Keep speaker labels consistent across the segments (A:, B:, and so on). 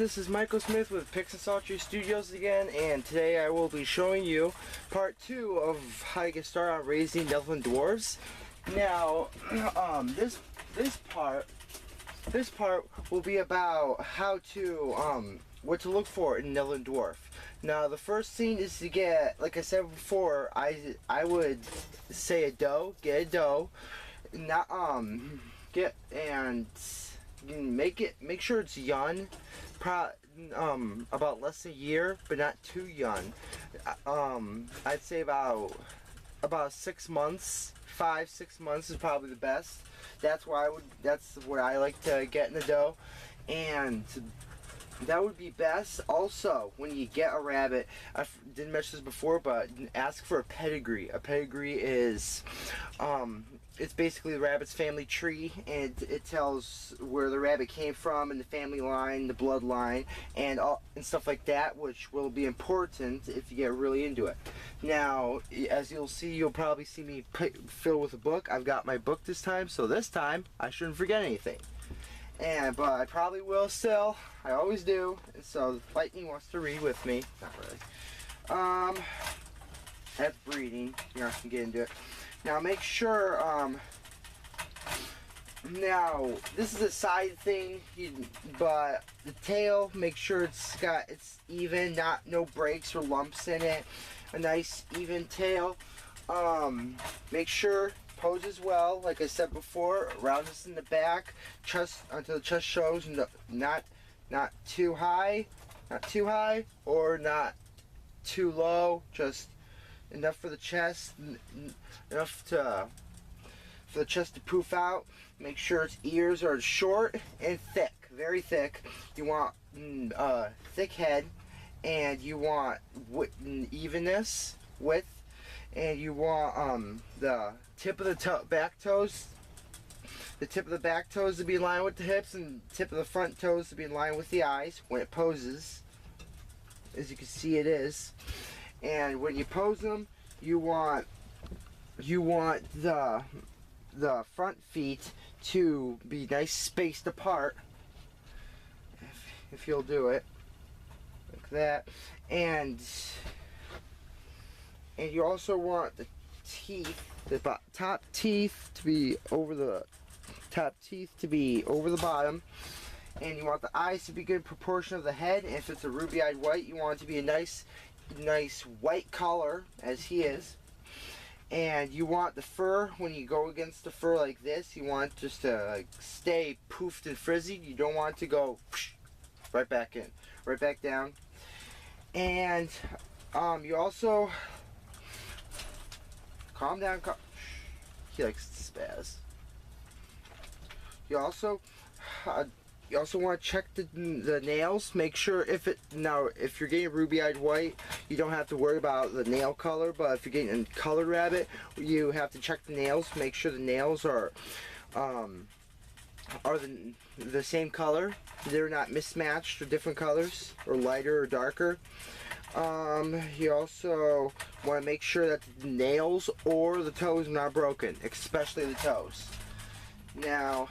A: this is Michael Smith with Pix and Sultry Studios again, and today I will be showing you part 2 of how to get started on raising Netherland Dwarfs. Now, this part will be about how to, what to look for in Netherland Dwarf. Now, the first thing is to get, like I said before, I would say a doe, get a doe, not, make sure it's young, about less than a year, but not too young. I'd say about 6 months, 5-6 months is probably the best. That's what I like to get in the doe, and that would be best. Also, when you get a rabbit, I didn't mention this before, but ask for a pedigree. A pedigree is, it's basically the rabbit's family tree, and it tells where the rabbit came from, and the family line, the bloodline, and stuff like that, which will be important if you get really into it. Now, as you'll see, you'll probably see me fill with a book. I've got my book this time, so this time I shouldn't forget anything. But I probably will still. I always do. And so Lightning wants to read with me. Not really. That's breeding. You're not gonna get into it. Now make sure. Now this is a side thing, but the tail, make sure it's even, no breaks or lumps in it. A nice even tail. Make sure poses well, like I said before. Roundness in the back, chest until the chest shows, not too high, or not too low. Just enough for the chest, enough for the chest to poof out. Make sure its ears are short and thick, very thick. You want a thick head, and you want evenness, width. And you want the tip of the back toes, the tip of the back toes to be in line with the hips, and the tip of the front toes to be in line with the eyes when it poses. As you can see, it is. And when you pose them, you want the front feet to be nice spaced apart. If you'll do it like that, and you also want the teeth, the top teeth to be over the bottom, and you want the eyes to be good proportion of the head. And if it's a ruby-eyed white, you want it to be a nice white color, as he is. And you want the fur, when you go against the fur like this, you want just to stay poofed and frizzy. You don't want it to go right back in, right back down. And you also calm down. He likes to spaz. You also want to check the nails. Make sure if you're getting a ruby-eyed white, you don't have to worry about the nail color. But if you're getting a colored rabbit, you have to check the nails. Make sure the nails are the same color. They're not mismatched or different colors, or lighter or darker. You also want to make sure that the nails or the toes are not broken, especially the toes. Now,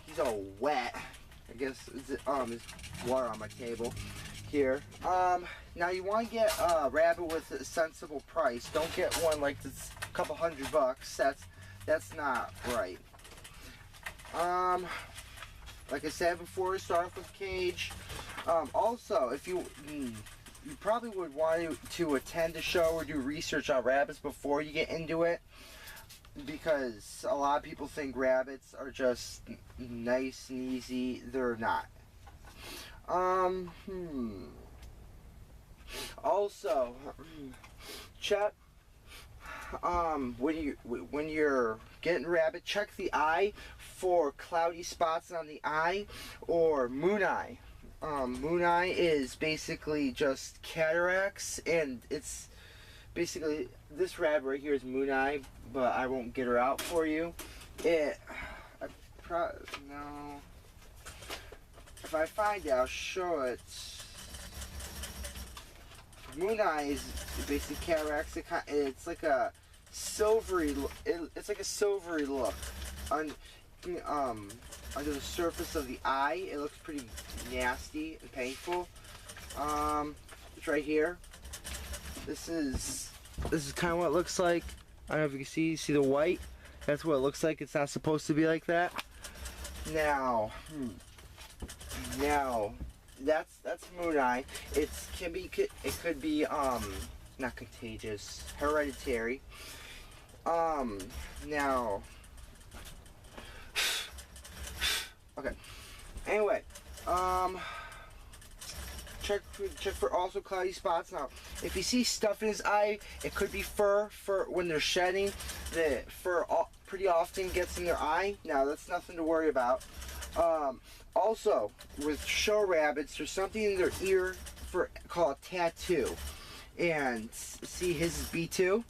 A: he's all wet. I guess there's water on my table here. Now you want to get a rabbit with a sensible price. Don't get one like this, a couple $100. That's not right. Like I said before, start off with cage. Also, if you probably would want to attend a show or do research on rabbits before you get into it, because a lot of people think rabbits are just nice and easy. They're not. Also, check when you're getting rabbit, check the eye for cloudy spots on the eye or moon eye. Moon eye is basically just cataracts, and it's basically, this rabbit right here is moon eye, but I won't get her out for you. No. If I find it, I'll show it. Moon eye is basically cataracts. It's like a silvery. It's like a silvery look. under the surface of the eye. It looks pretty nasty and painful. It's right here. This is kind of what it looks like. I don't know if you can see the white. That's what it looks like. It's not supposed to be like that. Now, that's moon eye. It could be not contagious, hereditary. Now, okay. Anyway, check for also cloudy spots. Now, if you see stuff in his eye, it could be fur. Fur when they're shedding, the fur pretty often gets in their eye. Now, that's nothing to worry about. Also, with show rabbits, there's something in their ear called a tattoo. And see, his is B2.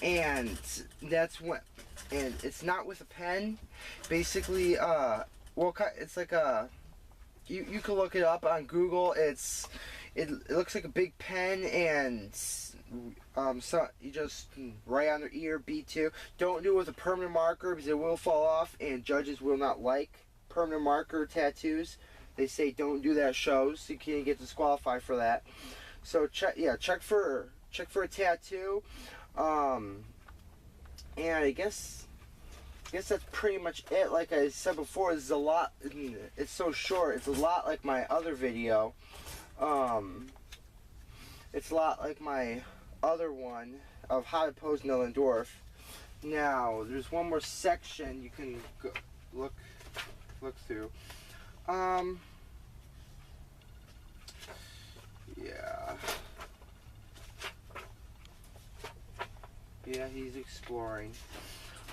A: And that's what, and it's not with a pen. Basically, it's like a, you can look it up on Google. It looks like a big pen, and so you just write on their ear B2. Don't do it with a permanent marker because it will fall off, and judges will not like permanent marker tattoos. They say don't do that at shows. You can't get disqualified for that. So check for a tattoo. And I guess that's pretty much it. Like I said before, this is a lot. It's so short. It's a lot like my other video. It's a lot like my other one of how to pose Netherland Dwarf. Now, there's one more section you can look through. Yeah, he's exploring.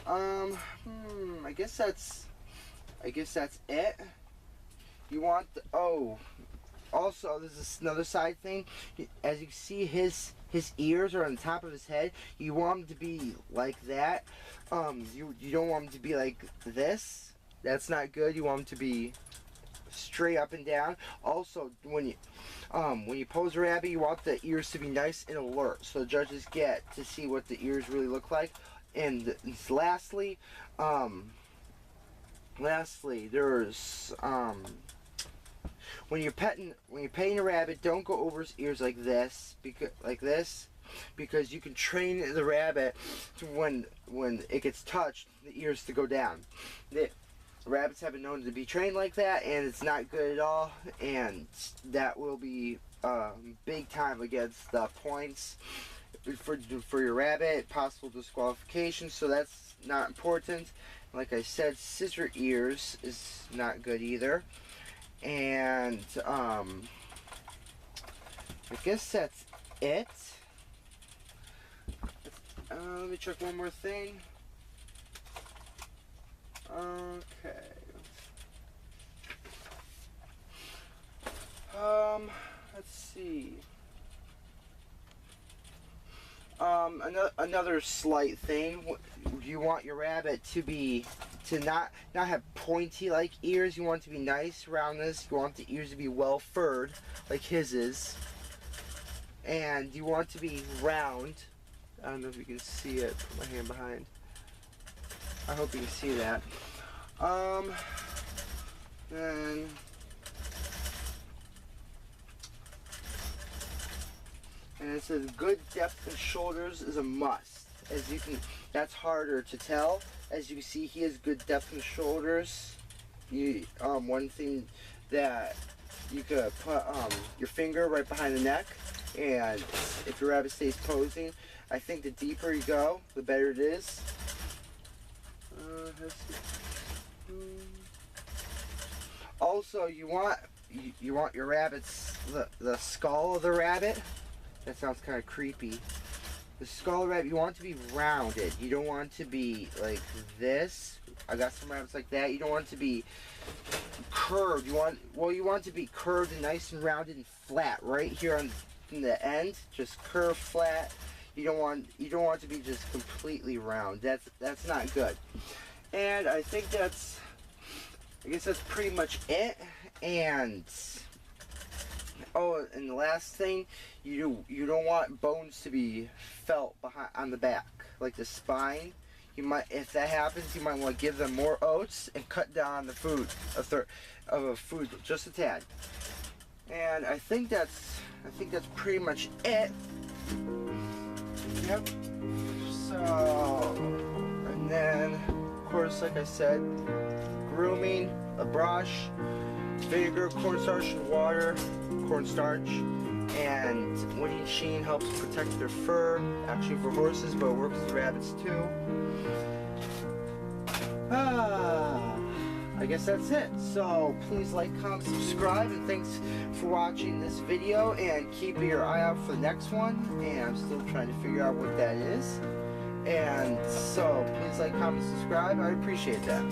A: I guess that's it. You want also, this is another side thing. As you can see, his ears are on the top of his head. You want him to be like that. You don't want him to be like this. That's not good. You want him to be straight up and down. Also, when you pose a rabbit, you want the ears to be nice and alert, so the judges get to see what the ears really look like. And lastly, there's when you're petting a rabbit, don't go over his ears like this, because you can train the rabbit to when it gets touched, the ears to go down. Rabbits have been known to be trained like that, and it's not good at all, and that will be big time against the points for your rabbit, possible disqualification, so that's not important. Like I said, scissor ears is not good either. And I guess that's it. Let me check one more thing. Okay. Let's see. Another slight thing. You want your rabbit to not have pointy like ears. You want it to be nice, roundness. You want the ears to be well furred, like his is. And you want it to be round. I don't know if you can see it. Put my hand behind. I hope you can see that. Then and it says good depth in shoulders is a must. As you can, that's harder to tell. As you can see, he has good depth in shoulders. One thing that you could put your finger right behind the neck, and if your rabbit stays posing, I think the deeper you go, the better it is. Also, you want your rabbit's the skull of the rabbit. That sounds kind of creepy. The skull of the rabbit, you want it to be rounded. You don't want it to be like this. I got some rabbits like that. You don't want it to be curved. You want it to be curved and nice and rounded and flat right here on the end. Just curved flat. You don't want it to be just completely round. That's not good. And I guess that's pretty much it. And and the last thing, you don't want bones to be felt on the back, like the spine. if that happens, you might want to give them more oats and cut down on the food, food just a tad. And I think that's pretty much it. Yep. So, and then of course, like I said, grooming, a brush, vinegar, cornstarch, and water, cornstarch, and winning sheen helps protect their fur, actually for horses, but it works with rabbits too. I guess that's it. So please like, comment, subscribe, and thanks for watching this video, and keep your eye out for the next one, and I'm still trying to figure out what that is. And so please like, comment, subscribe. I appreciate that.